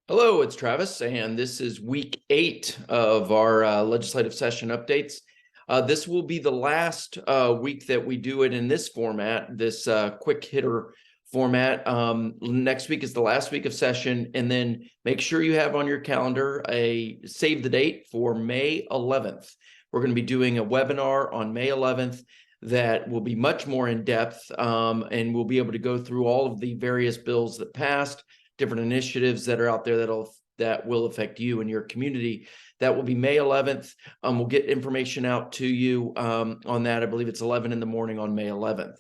Hello, it's Travis, and this is week 8 of our legislative session updates. This will be the last week that we do it in this format, this quick hitter format. Next week is the last week of session, and then make sure you have on your calendar a save the date for May 11th. We're going to be doing a webinar on May 11th that will be much more in depth, and we'll be able to go through all of the various bills that passed, different initiatives that are out there that will affect you and your community. That will be May 11th. We'll get information out to you on that. I believe it's 11 in the morning on May 11th.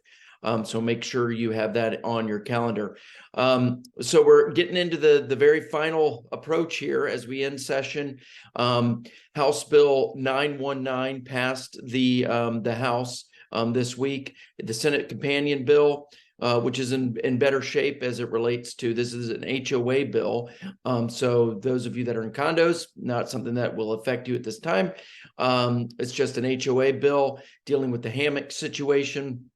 So make sure you have that on your calendar. So we're getting into the very final approach here as we end session. House Bill 919 passed the House this week. The Senate companion bill, which is in better shape as it relates to, this is an HOA bill. So those of you that are in condos, not something that will affect you at this time. It's just an HOA bill dealing with the hammock situation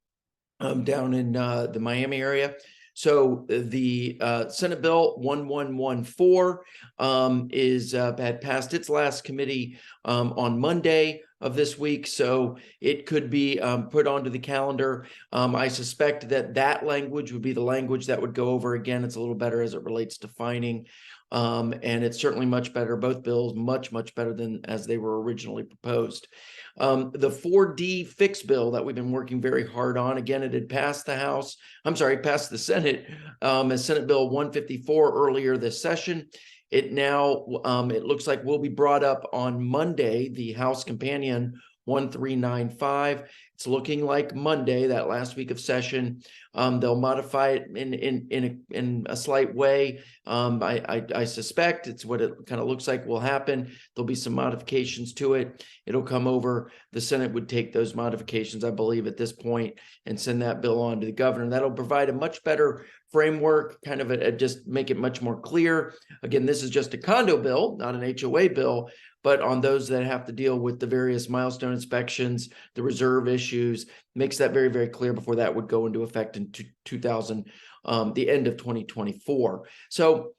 down in the Miami area. So the Senate Bill 1114 had passed its last committee on Monday of this week, so it could be put onto the calendar. I suspect that language would be the language that would go over again. It's a little better as it relates to fining, and it's certainly much better. Both bills much better than as they were originally proposed. The 4D fix bill that we've been working very hard on, again, it had passed the House. Passed the Senate as Senate Bill 154 earlier this session. It now, it looks like will be brought up on Monday, the House Companion 1395. It's looking like Monday, that last week of session. They'll modify it in a slight way. I suspect it's what it kind of looks like will happen. There'll be some modifications to it. It'll come over. The Senate would take those modifications, I believe, at this point and send that bill on to the governor. That'll provide a much better framework, kind of just make it much more clear. Again, this is just a condo bill, not an HOA bill, but on those that have to deal with the various milestone inspections, the reserve issues, makes that very clear before that would go into effect in the end of 2024. So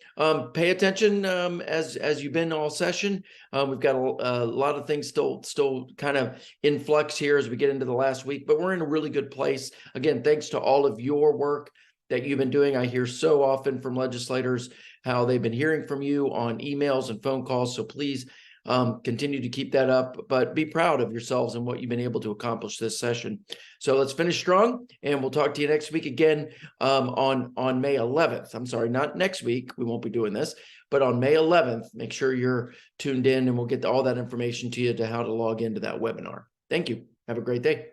pay attention as you've been all session. We've got a lot of things still kind of in flux here as we get into the last week, but we're in a really good place. Again, thanks to all of your work that you've been doing. I hear so often from legislators how they've been hearing from you on emails and phone calls. So please continue to keep that up, but be proud of yourselves and what you've been able to accomplish this session. So let's finish strong, and we'll talk to you next week again on May 11th. I'm sorry, not next week. We won't be doing this, but on May 11th, make sure you're tuned in, and we'll get all that information to you to how to log into that webinar. Thank you. Have a great day.